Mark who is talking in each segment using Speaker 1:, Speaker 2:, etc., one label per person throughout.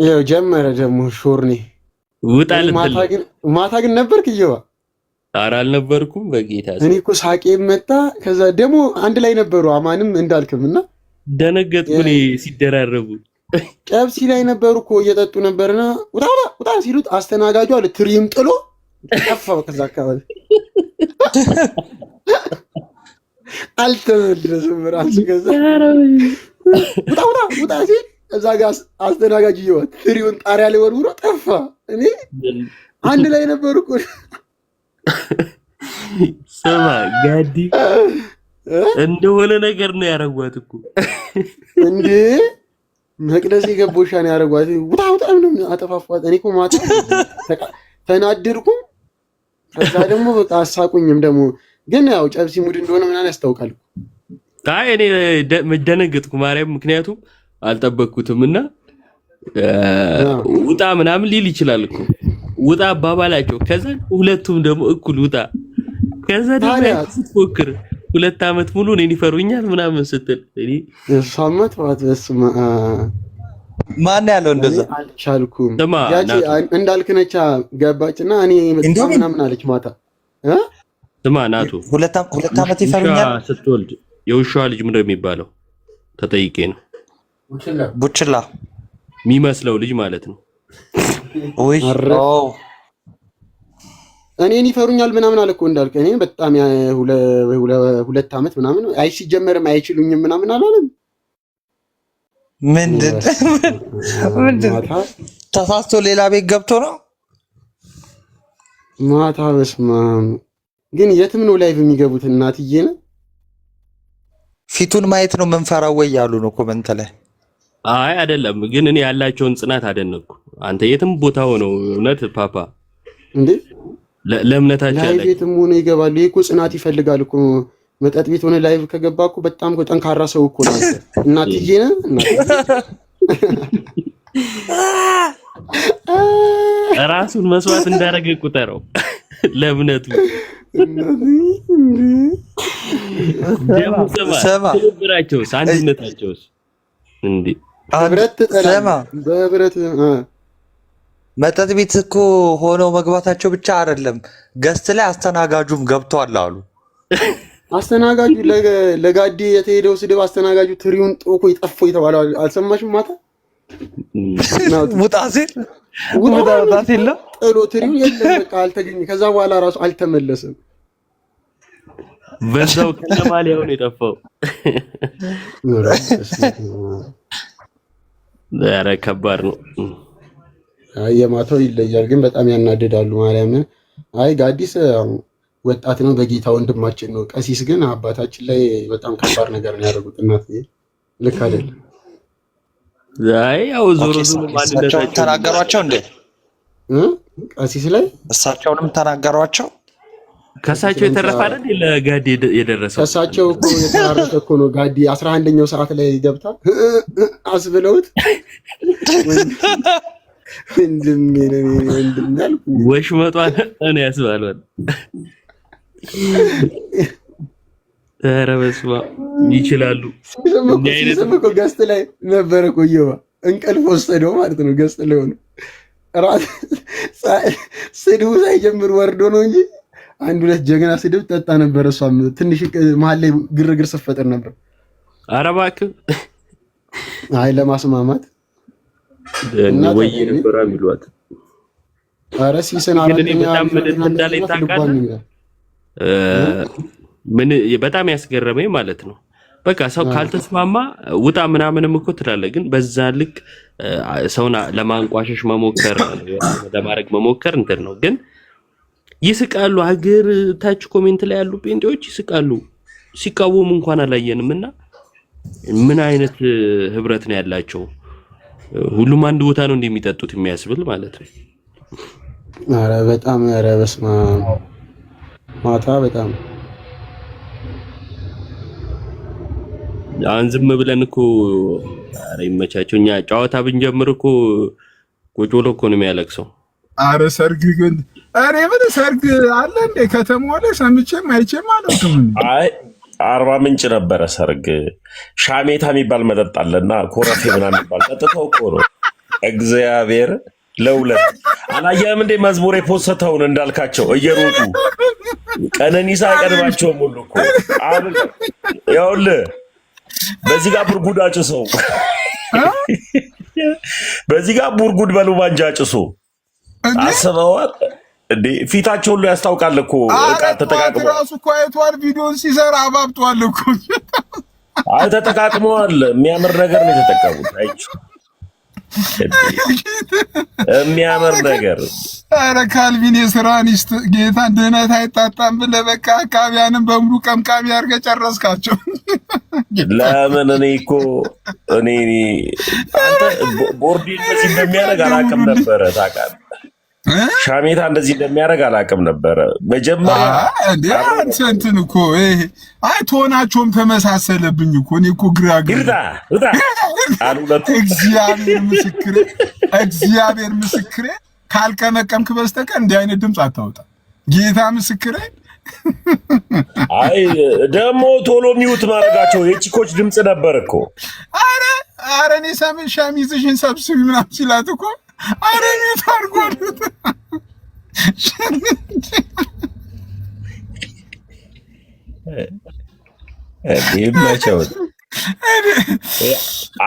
Speaker 1: ያው ጀመረ ደግሞ ሾርኔ
Speaker 2: ውጣ ልትል
Speaker 1: ማታ ግን ነበርክ እየዋ?
Speaker 2: ኧረ አልነበርኩም በጌታ
Speaker 1: እኔ እኮ ሳቄ መጣ። ከዛ ደግሞ አንድ ላይ ነበሩ አማንም እንዳልክም እና
Speaker 2: ደነገጥኩ እኔ ሲደራረቡ።
Speaker 1: ጨብሲ ላይ ነበሩ እኮ እየጠጡ ነበርና ውጣ ሲሉት አስተናጋጁ አለ ትሪም ጥሎ ጠፋው። ከዛ አካባቢ አልተመለሰም ራሱ። ከዛ ውጣ ሲል እዛ ጋር አስተናጋጅ ይወት ትሪውን ጣሪያ ላይ ወርውሮ ጠፋ። እኔ አንድ ላይ ነበሩ እኮ።
Speaker 2: ስማ ጋዲ እንደሆነ ነገር ነው ያረጓት እኮ
Speaker 1: እንዴ መቅደስ የገቦሻ ነው ያረጓት። ውጣ ምንም አጠፋፏት። እኔ እኮ ማታ ተናደድኩም። ከዛ ደግሞ በቃ አሳቁኝም ደግሞ ግን ያው ጨብሲ ሙድ እንደሆነ ምናምን ያስታውቃል።
Speaker 2: አይ እኔ ደነገጥኩ ማርያም፣ ምክንያቱም አልጠበቅኩትም እና ውጣ ምናምን ሊል ይችላል እኮ ውጣ አባባላቸው። ከዛ ሁለቱም ደግሞ እኩል ውጣ። ከዛ ደግሞ ስትፎክር 2 ዓመት ሙሉ እኔን ይፈሩኛል ምናምን ስትል እኔ
Speaker 1: ሳማት ማለት በስማ
Speaker 3: ማን ያለው እንደዛ
Speaker 1: አልቻልኩም። ያቺ እንዳልክነቻ ገባችና እኔ በጣም ምናምን አለች ማታ
Speaker 2: ስማ ናቱ
Speaker 3: 2 ዓመት ይፈሩኛል
Speaker 2: ስትወልድ የውሻዋ ልጅ ምንድነው የሚባለው? ተጠይቄ ነው
Speaker 3: ቡችላ
Speaker 2: የሚመስለው ልጅ ማለት ነው።
Speaker 3: ወይ
Speaker 1: እኔን ይፈሩኛል ምናምን አለ እኮ እንዳልክ። እኔ በጣም 2 ዓመት ምናምን አይ ሲጀመርም አይችሉኝም ምናምን አላለም።
Speaker 3: ምንድን ተሳስቶ ሌላ ቤት ገብቶ ነው
Speaker 1: ማታ። በስመ አብ ግን የትም ነው ላይቭ የሚገቡት? እናትዬ ነው
Speaker 3: ፊቱን ማየት ነው መንፈራው ወይ ያሉ ነው ኮመንት ላይ።
Speaker 2: አይ አይደለም ግን እኔ ያላቸውን ጽናት አደነቅኩ። አንተ የትም ቦታ ሆነው እውነት ፓፓ
Speaker 1: እንዴ
Speaker 2: ለእምነታቸው
Speaker 1: ላይቭ የትም ሆነ ይገባሉ። ይሄ እኮ ጽናት ይፈልጋል እኮ። መጠጥ ቤት ሆነ ላይቭ ከገባ እኮ በጣም እኮ ጠንካራ ሰው እኮ ነው። እናትዬ ነው
Speaker 2: ራሱን መስዋዕት እንዳደረገ ቁጠረው ለእምነቱ።
Speaker 3: ሰማ
Speaker 2: ትብብራቸውስ አንድነታቸውስ እንዴ
Speaker 1: ህብረት ተጠላ በህብረት
Speaker 3: መጠጥ ቤት እኮ ሆነው መግባታቸው ብቻ አይደለም፣ ገስት ላይ አስተናጋጁም ገብቷል አሉ።
Speaker 1: አስተናጋጁ ለጋዲ የተሄደው ስድብ አስተናጋጁ ትሪውን ጥቆ ይጠፋ የተባለው አልሰማሽም? ማታ
Speaker 3: ውጣ ሲል
Speaker 1: ጥሎ ትሪው የለም በቃ አልተገኘ። ከዛ በኋላ ራሱ አልተመለሰም።
Speaker 2: በዛው ከማሊያው ነው የጠፋው። ኧረ ከባድ ነው።
Speaker 1: የማታው ይለያል ግን በጣም ያናድዳሉ። ማርያምን አይ ጋዲስ ወጣት ነው፣ በጌታ ወንድማችን ነው። ቀሲስ ግን አባታችን ላይ በጣም ከባድ ነገር ነው ያደረጉት። እናትዬ ልክ አይደለም።
Speaker 2: አይ ያው ዞሮ ማንነታቸው
Speaker 3: ተናገሯቸው እንዴ?
Speaker 1: ቀሲስ ላይ
Speaker 3: እሳቸውንም ተናገሯቸው።
Speaker 2: ከሳቸው የተረፈ አይደል ለጋዲ የደረሰው?
Speaker 1: ከሳቸው እኮ የተራረፈ እኮ ነው። ጋዲ 11ኛው ሰዓት ላይ ገብታ አስብለውት ወንድሜ ያልኩ
Speaker 2: ወሽመጧን እኔ ያስባሏል። ኧረ በስመ አብ ይችላሉ።
Speaker 1: ሲሰሙ እኮ ገስት ላይ ነበረ እኮ እየዋ እንቅልፍ ወሰደው ማለት ነው። ገስት ላይ ሆኖ ራስ ስድቡ ሳይጀምር ወርዶ ነው እንጂ 1-2 ጀግና ስድብ ጠጣ ነበር። እሷም ትንሽ መሀል ላይ ግርግር ስፈጥር ነበር።
Speaker 2: ኧረ እባክህ
Speaker 1: አይ ለማስማማት
Speaker 2: ወይ ነበር የሚሏት።
Speaker 1: ኧረ ሲሰና
Speaker 2: ምን በጣም ያስገረመኝ ማለት ነው። በቃ ሰው ካልተስማማ ውጣ ምናምንም እኮ ትላለህ፣ ግን በዛ ልክ ሰውን ለማንቋሸሽ መሞከር ለማድረግ መሞከር እንትን ነው። ግን ይስቃሉ። ሀገር ታች ኮሜንት ላይ ያሉ ጴንጤዎች ይስቃሉ። ሲቃወሙ እንኳን አላየንም። እና ምን አይነት ህብረት ነው ያላቸው? ሁሉም አንድ ቦታ ነው እንደሚጠጡት የሚያስብል ማለት ነው።
Speaker 1: ኧረ በጣም ኧረ በስመ አብ ማታ በጣም
Speaker 2: አሁን ዝም ብለን እኮ ኧረ ይመቻቸው። እኛ ጨዋታ ብንጀምር እኮ ቁጭ ብሎ እኮ ነው የሚያለቅሰው።
Speaker 4: ኧረ ሰርግ ግን ኧረ ምን ሰርግ አለ እንደ ከተማው ላይ ሰምቼም አይቼም አላውቅም።
Speaker 5: አይ አርባ ምንጭ ነበረ ሰርግ። ሻሜታ የሚባል መጠጥ አለና ኮረፌ ምናምን የሚባል ጠጥተው እኮ ነው እግዚአብሔር ለሁለት አላየህም እንዴ መዝሙር የፖስተውን እንዳልካቸው እየሮጡ ቀነኒሳ አይቀድማቸውም ሁሉ እኮ ይኸውልህ በዚህ ጋር ቡርጉድ አጭሰው በዚህ ጋር ቡርጉድ በሉባንጃ አጭሶ አስበዋል እንዴ ፊታቸው ሁሉ ያስታውቃል እኮ ተጠቃቅሞ
Speaker 4: ራሱ እኮ አይቷል ቪዲዮን ሲሰራ አባብጧል እኮ
Speaker 5: አይ ተጠቃቅመዋል የሚያምር ነገር ነው የተጠቀሙት አይቼው የሚያምር ነገር
Speaker 4: ኧረ ካልቪን የስራኒስት ጌታ ድህነት አይጣጣም ብለህ በቃ አካባቢያንም በሙሉ ቀምቃሚ አድርገህ ጨረስካቸው።
Speaker 5: ለምን እኔ አንተ ቦርዴ እንደዚህ እንደሚያደርግ አላውቅም ነበረ ታውቃለህ። ሻሜታ እንደዚህ እንደሚያደርግ አላውቅም ነበረ። መጀመሪያ
Speaker 4: እንትን እኮ አይ ቶናቸውም ተመሳሰለብኝ እኮ እኔ እኮ ግራ እግዚአብሔር ምስክሬ ካልቀመቀምክ በስተቀር እንዲህ አይነት ድምፅ አታወጣ። ጌታ ምስክሬ።
Speaker 5: አይ ደግሞ ቶሎ ሚውት ማድረጋቸው የቺኮች ድምፅ ነበር እኮ።
Speaker 4: አረ እኔ ሸሚዝሽን ሰብስቢ ምናምን ሲላት እኮ አረ ሚውት አድርጓል።
Speaker 5: ይመቸው።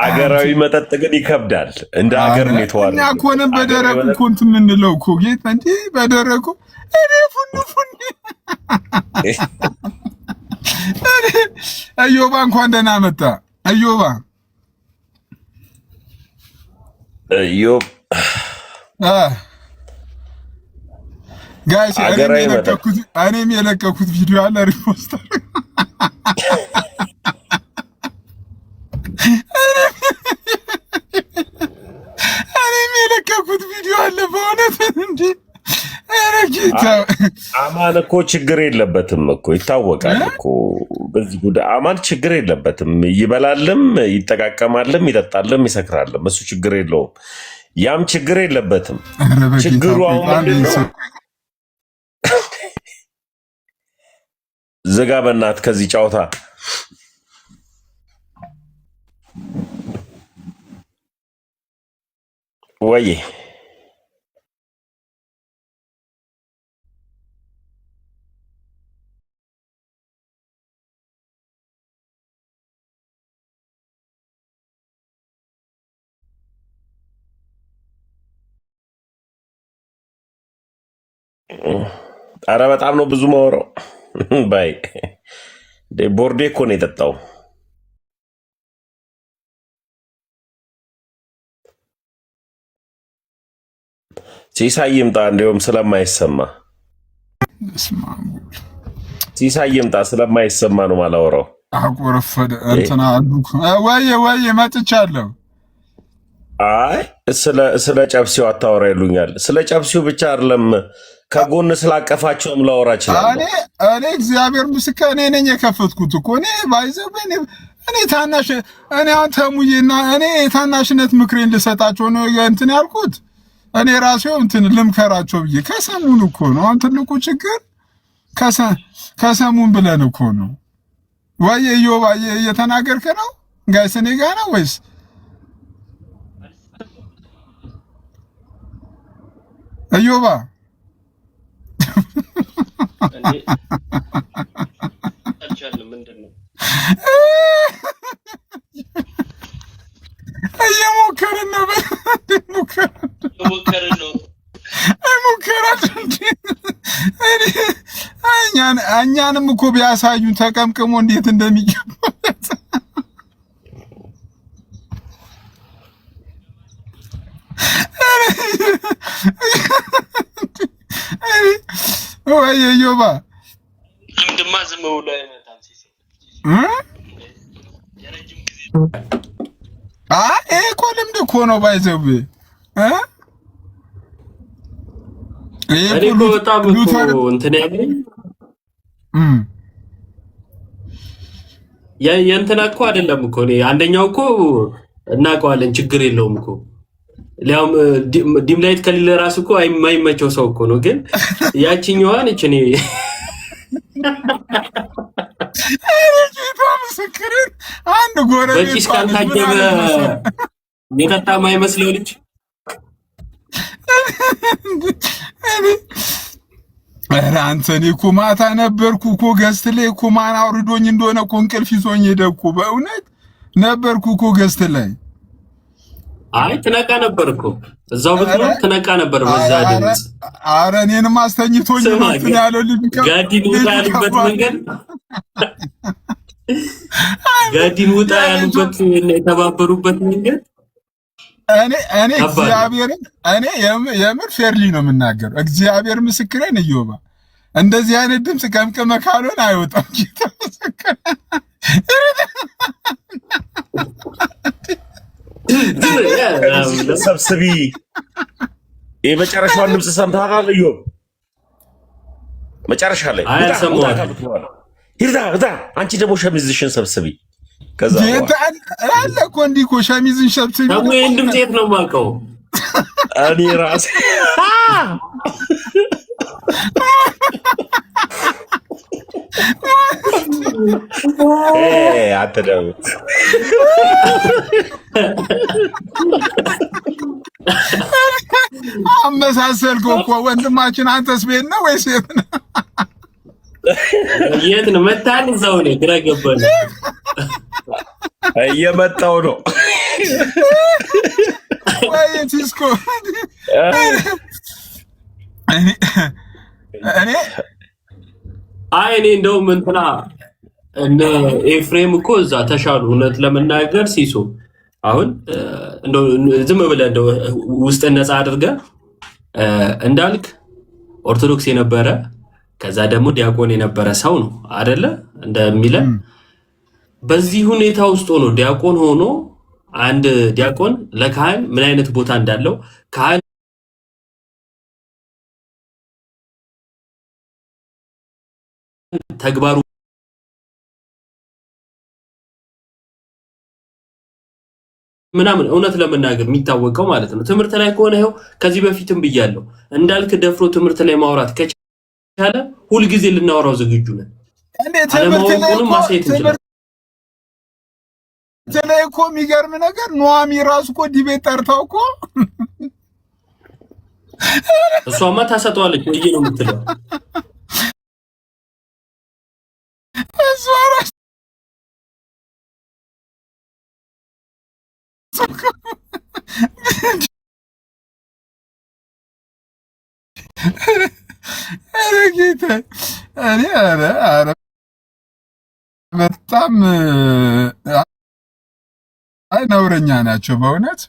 Speaker 5: አገራዊ መጠጥ ግን ይከብዳል። እንደ ሀገር ነው የተዋረደው። እኛ
Speaker 4: እኮ ነን በደረቁ እኮ እንትን የምንለው እኮ ጌታ እንዴ በደረቁ ፉን እዮባ እንኳን ደህና መጣ። እዮብ ጋይስ እኔም የለቀኩት ቪዲዮ አለ ሪፖስተር እኔም የለቀኩት ቪዲዮ አለ በእውነት እንዴ
Speaker 5: አማን እኮ ችግር የለበትም እኮ ይታወቃል እኮ በዚህ ጉዳይ አማን ችግር የለበትም። ይበላልም ይጠቃቀማልም ይጠጣልም ይሰክራልም እሱ ችግር የለውም። ያም ችግር የለበትም። ችግሩ አሁን ዝጋ በእናትህ ከዚህ ጫውታ ወይ አረ በጣም ነው ብዙ ማወራው ባይ ቦርዴ እኮ ነው የጠጣው። ሲሳይ ይምጣ እንደውም ስለማይሰማ ሲሳይ ይምጣ ስለማይሰማ ነው ማላወራው።
Speaker 4: አቆረፈደ እንትና ወይ መጥቻለሁ።
Speaker 5: አይ ስለ ጨብሲው አታወራ ይሉኛል። ስለ ጨብሲው ብቻ አይደለም ከጎን ስላቀፋቸውም ላወራ እችላለሁ።
Speaker 4: እኔ እግዚአብሔር ምስክር እኔ ነኝ የከፈትኩት እኮ እኔ ባይዘው እኔ ታናሽ እኔ አንተ ሙዬና እኔ የታናሽነት ምክሬን ልሰጣቸው ነው እንትን ያልኩት። እኔ ራሴው እንትን ልምከራቸው ብዬ ከሰሙን እኮ ነው። አሁን ትልቁ ችግር ከሰሙን ብለን እኮ ነው። ወይ እዮባ እየተናገርክ ነው ጋይስ እኔ ጋር ነው ወይስ እዮባ? እየሞከርን ነው እኛንም እኮ ቢያሳዩን ተቀምቅሞ እንዴት እንደሚገባ ወይ እዮባ
Speaker 2: ልምድማ ዝም ብሎ አይመጣም።
Speaker 4: እኮ ልምድ እኮ ነው ባይዘው
Speaker 2: እኔ እኮ በጣም እኮ እንትን ያለኝ የእንትና እኮ አይደለም እኮ እኔ አንደኛው እኮ እናውቀዋለን ችግር የለውም እኮ ሊያውም ዲም ላይት ከሌለ ራሱ እኮ የማይመቸው ሰው እኮ ነው። ግን ያቺኛዋን እቺ እኔ
Speaker 4: አንድ ጎረቤት
Speaker 2: በቂስ ካልታጀበ የጠጣ ማይመስለው ልጅ
Speaker 4: ኧረ አንተ እኔ እኮ ማታ ነበርኩ እኮ ገስት ላይ እኮ ማን አውርዶኝ እንደሆነ እኮ እንቅልፍ ይዞኝ ሄደ እኮ በእውነት ነበርኩ እኮ ገስት ላይ።
Speaker 2: አይ ትነቃ ነበር እኮ እዛው ብትኖር ትነቃ ነበር በዛ ድምፅ።
Speaker 4: ኧረ እኔንም አስተኝቶኝ ነው ያለው
Speaker 2: ጋዲን ውጣ ያሉበት መንገድ ጋዲን ውጣ ያሉበት የተባበሩበት መንገድ
Speaker 4: እኔ እግዚአብሔርን እኔ የምር ፌርሊ ነው የምናገረው። እግዚአብሔር ምስክሬን እዮባ እንደዚህ አይነት ድምፅ ቀምቀመ ካልሆነ አይወጣም። ጌታ ምስክር
Speaker 5: ሰብስቢ የመጨረሻውን ድምፅ ሰምተሃል? እዮብ መጨረሻ ላይ ሂዳ አንቺ ደግሞ ሸሚዝሽን ሰብስቢ። ከዛ
Speaker 4: አለ እኮ እንዲህ እኮ ሸሚዝን ሰብስቢ።
Speaker 2: ይህን ድምፅ የት ነው የማውቀው
Speaker 5: እኔ ራሴ አትደው
Speaker 4: አመሳሰልከው እኮ ወንድማችን። አንተስ ቤት ነው ወይስ የት ነው?
Speaker 2: የት ነው መታል? እዛው ነው። ግራ ገባኝ።
Speaker 5: እየመጣው ነው
Speaker 4: ወይ ቲስኮ
Speaker 2: እኔ እንደውም እንትና እነ ኤፍሬም እኮ እዛ ተሻሉ። እውነት ለመናገር ሲሶ አሁን እንደው ዝም ብለህ እንደው ውስጥ ነፃ አድርገህ እንዳልክ ኦርቶዶክስ የነበረ ከዛ ደግሞ ዲያቆን የነበረ ሰው ነው አይደለ? እንደሚለን በዚህ ሁኔታ ውስጥ ሆኖ ዲያቆን ሆኖ አንድ ዲያቆን ለካህን ምን አይነት ቦታ እንዳለው ካህን ተግባሩ ምናምን እውነት ለመናገር የሚታወቀው ማለት ነው። ትምህርት ላይ ከሆነ ይኸው ከዚህ በፊትም ብያለሁ፣ እንዳልክ ደፍሮ ትምህርት ላይ ማውራት ከቻለ ሁልጊዜ ልናወራው ዝግጁ ነን። አለማወቁንም ማሳየት እንችላለን።
Speaker 4: ላይ እኮ የሚገርም ነገር ኑሃሚ ራሱ እኮ ዲቤት ጠርታው እኮ
Speaker 2: እሷማ ታሰጠዋለች ወይ ነው የምትለው?
Speaker 4: እሷ ራሱ ኧረ ጌታ ኧረ በጣም ነውረኛ ናቸው በእውነት።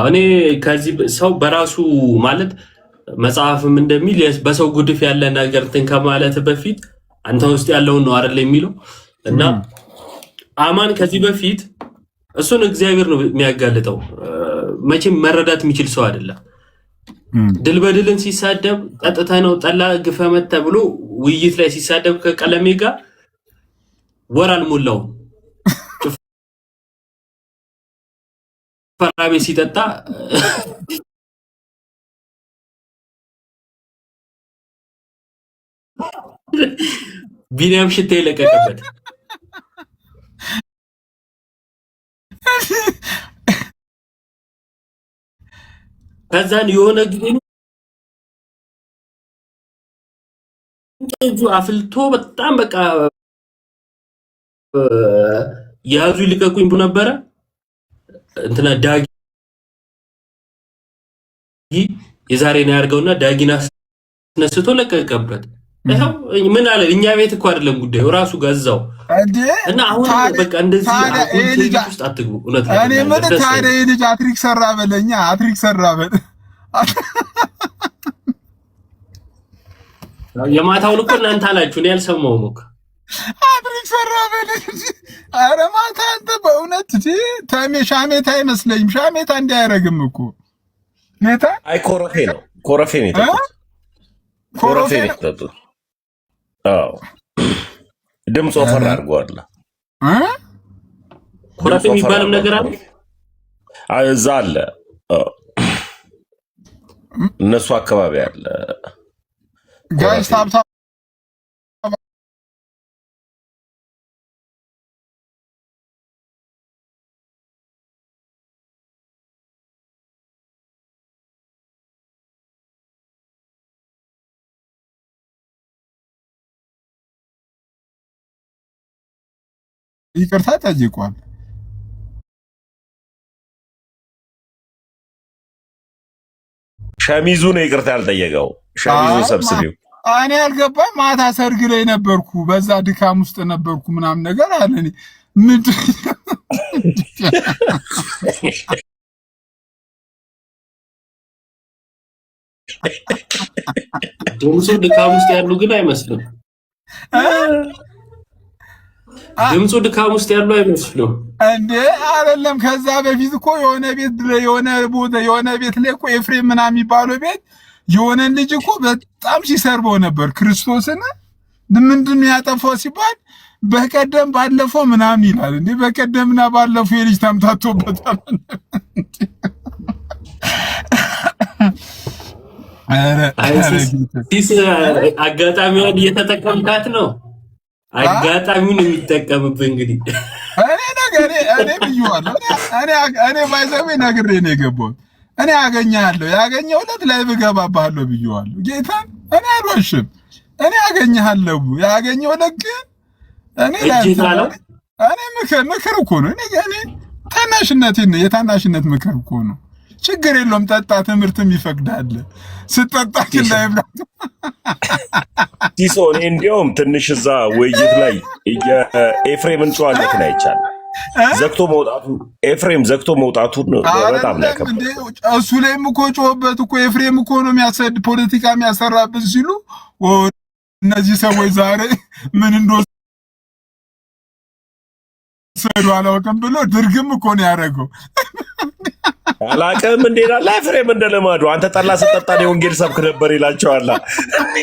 Speaker 2: እኔ ከዚህ ሰው በራሱ ማለት መጽሐፍም እንደሚል በሰው ጉድፍ ያለ ነገር እንትን ከማለት በፊት አንተ ውስጥ ያለውን ነው አይደል የሚለው። እና አማን ከዚህ በፊት እሱን እግዚአብሔር ነው የሚያጋልጠው። መቼም መረዳት የሚችል ሰው አይደለም። ድል በድልን ሲሳደብ ጠጥተ ነው ጠላ ግፈመት ተብሎ ውይይት ላይ ሲሳደብ ከቀለሜ ጋር ወር አልሞላውም ፈራቤ ሲጠጣ ቢኒያም ሽታ የለቀቀበት ከዛን የሆነ ጊዜ እጁ አፍልቶ በጣም በቃ ያዙ ይልቀቁኝ ብሎ ነበረ። እንትና ዳጊ የዛሬ ነው ያርገውና ዳጊና አስነስቶ ለቀቀበት። ይሄው ምን አለ እኛ ቤት እኮ አይደለም ጉዳዩ ራሱ ጋዛው እና አሁን በቃ እንደዚህ ልጅ ውስጥ አትግቡ። እውነት ነው።
Speaker 4: እኔ ምን ታዲያ ልጅ አትሪክ ሰራ በለኛ አትሪክ ሰራ በለ
Speaker 2: የማታውን እኮ እናንተ አላችሁ፣ እኔ አልሰማሁም እኮ
Speaker 4: አትሪክ ሰራ በለ። ኧረ ማታ አንተ በእውነት ታሜ ሻሜታ አይመስለኝም። ሻሜታ እንዳያረግም እኮ ኔታ
Speaker 5: አይ ኮረፌ ነው ኮረፌ ነው የጠጡት ኮረፌ ነው የጠጡት። አዎ ድምፅ ወፈር አድርገዋል።
Speaker 2: ኮረፌ የሚባልም ነገር አለ
Speaker 5: እዛ አለ እነሱ አካባቢ አለ
Speaker 4: ጋይስ ታብታ ይቅርታ ጠይቋል።
Speaker 5: ሸሚዙ ነው ይቅርታ ያልጠየቀው። ሸሚዙን ሰብስቢው።
Speaker 4: እኔ ያልገባኝ ማታ ሰርግ ላይ ነበርኩ፣ በዛ ድካም ውስጥ ነበርኩ ምናምን ነገር አለ። እኔ ምንድን
Speaker 2: ድምፁ ድካም ውስጥ ያሉ ግን አይመስልም። ድምፁ ድካም ውስጥ ያሉ አይመስልም
Speaker 4: እንዴ? አይደለም። ከዛ በፊት እኮ የሆነ ቤት ላይ እኮ ኤፍሬም ምናምን የሚባለው ቤት የሆነ ልጅ እኮ በጣም ሲሰርበው ነበር ክርስቶስን። ምንድን ነው ያጠፋው ሲባል በቀደም ባለፈው ምናምን ይላል። እንዴ በቀደምና ባለፈው የልጅ ተምታቶበታል።
Speaker 2: አጋጣሚውን እየተጠቀምካት ነው። አጋጣሚውን የሚጠቀምብህ እንግዲህ
Speaker 4: እኔ ብዬዋለሁ። እኔ ባይዘዌ ነግሬ ነው የገባሁት። እኔ ያገኘሃለሁ ያገኘሁለት ላይ ብገባባለሁ ብዬዋለሁ። ጌታን እኔ አልዋሽም። እኔ ያገኘሃለሁ ያገኘሁለት ግን እኔ ምክር እኮ ነው። እኔ ታናሽነቴን የታናሽነት ምክር እኮ ነው። ችግር የለውም ጠጣ፣ ትምህርትም ይፈቅዳል። ስጠጣ ግን ላይ ብላት
Speaker 5: ቲሶ እኔ እንዲያውም ትንሽ እዛ ውይይት ላይ የኤፍሬምን ጨዋነት ላይ ይቻል ኤፍሬም ዘግቶ መውጣቱን በጣም ነው ያከበረው።
Speaker 4: እሱ ላይም እኮ ጮህበት እኮ ኤፍሬም እኮ ነው የሚያሰድ ፖለቲካ የሚያሰራብን ሲሉ እነዚህ ሰዎች ዛሬ ምን እንደወሰዱ አላውቅም ብሎ ድርግም እኮ ነው ያደረገው።
Speaker 5: አላውቅም እንዴ ላይ ኤፍሬም እንደለማዱ አንተ ጠላ ስጠጣ ነው ወንጌል ሰብክ ነበር ይላቸዋል።
Speaker 2: አይ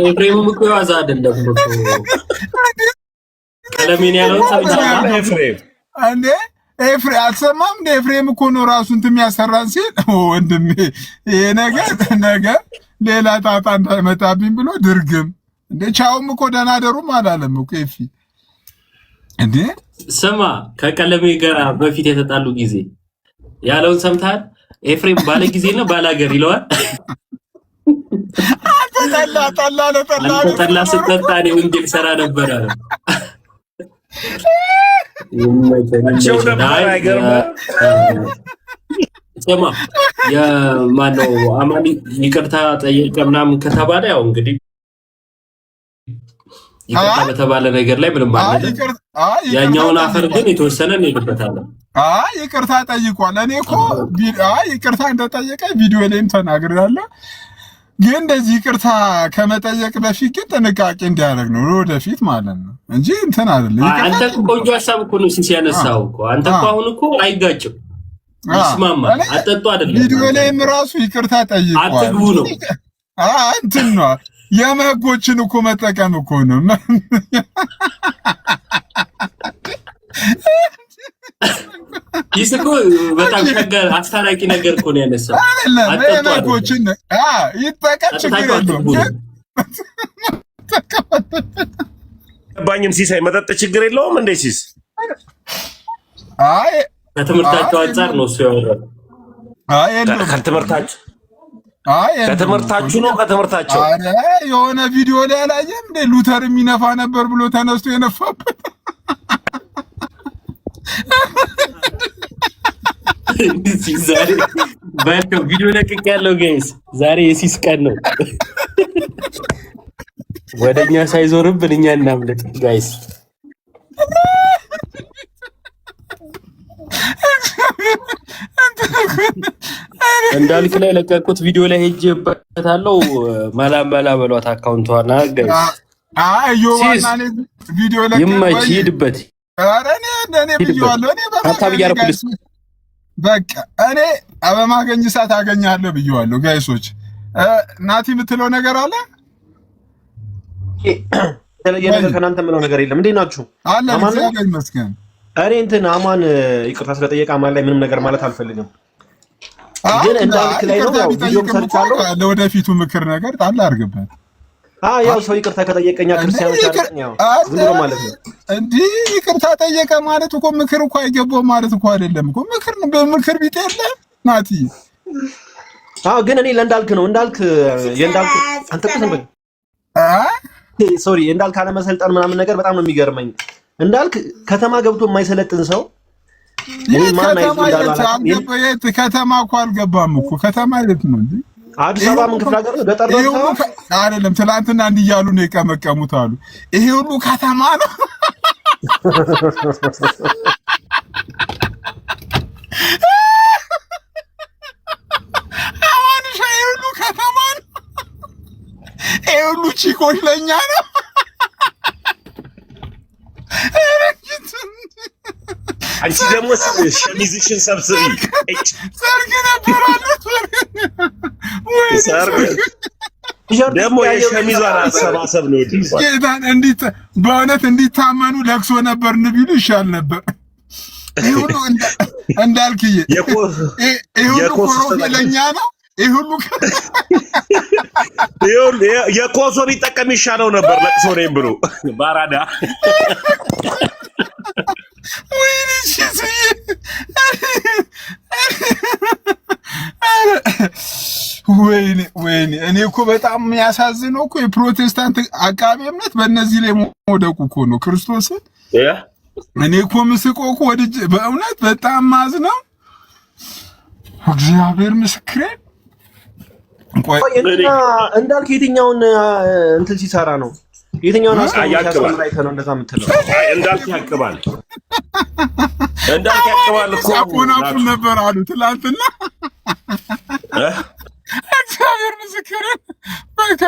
Speaker 2: ኤፍሬምም እኮ ያዛ አይደለም እኮ ቀለሜን ያለው ሰምተሃል?
Speaker 5: ኤፍሬም
Speaker 4: እንዴ ኤፍሬም አትሰማም እንዴ? ኤፍሬም እኮ ነው ራሱን የሚያሰራን ሲል ወንድሜ ይሄ ነገር ሌላ ጣጣ እንዳይመጣብኝ ብሎ ድርግም እንዴ ቻውም እኮ ደህና ደሩም አላለም እኮ ኤፊ እንዴ።
Speaker 2: ስማ ከቀለሜ ጋር በፊት የተጣሉ ጊዜ ያለውን ሰምተሃል? ኤፍሬም ባለ ጊዜ ነው ባላገር ይለዋል። ጠላ ስጠጣ እኔ ወንጌል ሰራ ነበር አለ። ስማ የማነው አማኒ ይቅርታ ጠየቀ ምናምን ከተባለ ያው እንግዲህ ይቅርታ በተባለ ነገር ላይ ምንም ማለት ያኛውን አፈር ግን የተወሰነ እንሄድበታለን።
Speaker 4: ይቅርታ ጠይቋል። እኔ እኮ ይቅርታ እንደጠየቀ ቪዲዮ ላይም ተናግሬያለሁ። ግን እንደዚህ ይቅርታ ከመጠየቅ በፊት ግን ጥንቃቄ እንዲያደርግ ነው ወደፊት ማለት ነው እንጂ እንትን አይደለም።
Speaker 2: አንተ ቆንጆ ሀሳብ እኮ ነው ሲያነሳው እኮ አንተ እኮ አሁን እኮ አይጋጭም፣ ይስማማል። አጠጡ አይደለም
Speaker 4: ቪዲዮ ላይም ራሱ ይቅርታ ጠይቋል።
Speaker 2: አትግቡ ነው
Speaker 4: እንትን ነው የመጎችን እኮ መጠቀም እኮ ነው።
Speaker 2: ይህ እኮ በጣም ሸገር አስታራቂ ነገር እኮ ነው ያነሳው።
Speaker 4: የመጎችን ይጠቀም ችግር የለውም።
Speaker 5: ባኝም ሲሳይ መጠጥ ችግር የለውም እንዴ ሲስ?
Speaker 2: ከትምህርታቸው አንጻር ነው እሱ ያወራው።
Speaker 5: ከትምህርታችሁ ነው ከተምህርታቸው።
Speaker 4: የሆነ ቪዲዮ ላይ አላየም እንዴ ሉተር የሚነፋ ነበር ብሎ ተነስቶ የነፋበት
Speaker 2: ዛሬ ባይከው ቪዲዮ ለቅቅ ያለው ጋይስ፣ ዛሬ የሲስ ቀን ነው። ወደኛ ሳይዞርብን እኛ እናምልጥ ጋይስ። እንዳልክ ላይ ለቀቁት ቪዲዮ ላይ ሄጄበታለሁ። መላ በሏት አካውንቷና ጋይስ።
Speaker 4: ዮዋና ቪዲዮ ላይ
Speaker 2: ይመች ሂድበት።
Speaker 4: እኔ ብዬዋለሁ። በቃ እኔ በማገኝ ሰዓት አገኛለሁ ብዬዋለሁ። ጋይሶች ናቲ የምትለው ነገር አለ?
Speaker 6: የተለየ ነገር ከእናንተ የምለው ነገር የለም። እንዴት ናችሁ?
Speaker 4: አለ እግዚአብሔር ይመስገን።
Speaker 6: እኔ እንትን አማን ይቅርታ ስለጠየቀ አማን ላይ ምንም ነገር ማለት አልፈልግም፣ ግን እንዳልክ ላይ ነው ቪዲዮም ሰርቻለሁ።
Speaker 4: ለወደፊቱ ምክር ነገር ጣል አድርግበት።
Speaker 6: ያው ሰው ይቅርታ ከጠየቀኛ ክርስቲያኖች ያው ዝም ብሎ ማለት ነው።
Speaker 4: እንዲህ ይቅርታ ጠየቀ ማለት እኮ ምክር እኮ አይገባውም ማለት እኮ አይደለም እኮ ምክር ነው። በምክር ቢጤ የለ ናቲ።
Speaker 6: ግን እኔ ለእንዳልክ ነው እንዳልክ የእንዳልክ አንተ እኮ ዝም በል ሶሪ እንዳልክ አለመሰልጠን ምናምን ነገር በጣም ነው የሚገርመኝ። እንዳልክ ከተማ ገብቶ የማይሰለጥን ሰው
Speaker 4: የት ከተማ እኮ አልገባም እኮ ከተማ የት ነው እንዴ?
Speaker 6: አዲስ አበባ ምን ክፍለ ሀገር ነው? ገጠር ነው
Speaker 4: አይደለም። ትናንትና እንዲህ እያሉ ነው የቀመቀሙት አሉ። ይሄ ሁሉ ከተማ ነው። አሁን ይሄ ሁሉ ከተማ ነው። ይሄ ሁሉ ቺኮች ለኛ ነው።
Speaker 5: አንቺ ደግሞ ሸሚዝሽን ሰብስቢ።
Speaker 4: ሰርግ ነበራለት
Speaker 5: ሰርግ ደግሞ የሸሚዟን አሰባሰብ ነው ይልኳል።
Speaker 4: ጌታን በእውነት እንዲታመኑ ለቅሶ ነበር ቢሉ ይሻል ነበር። ይሁሉ እንዳልክዬ ይሁሉ ለኛ ነው። ይሁሉ
Speaker 5: የኮሶ ቢጠቀም ይሻለው ነበር ለቅሶ ነኝ ብሎ ባራዳ
Speaker 4: ወይኔ እኔ እኮ በጣም የሚያሳዝነው እኮ የፕሮቴስታንት አቃቤ እምነት በእነዚህ ላይ መውደቁ እኮ ነው። ክርስቶስን እኔ እኮ ምስቆ እኮ ወድጄ በእውነት በጣም ማዝነው። እግዚአብሔር ምስክሬ።
Speaker 6: እንዳልክ የትኛውን እንትን ሲሰራ ነው? የትኛውን አስተያየት ነው እንደዛ የምትለው?
Speaker 5: እንዳልክ ያቅባል እኮ
Speaker 4: አቆናፉ ነበር አሉ ትላንትና። እግዚአብሔር ምስክሬ። በቃ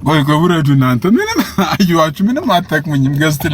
Speaker 4: ቆይ ውረዱ እናንተ። ምንም አየኋችሁ፣ ምንም አትጠቅሙኝም ገዝት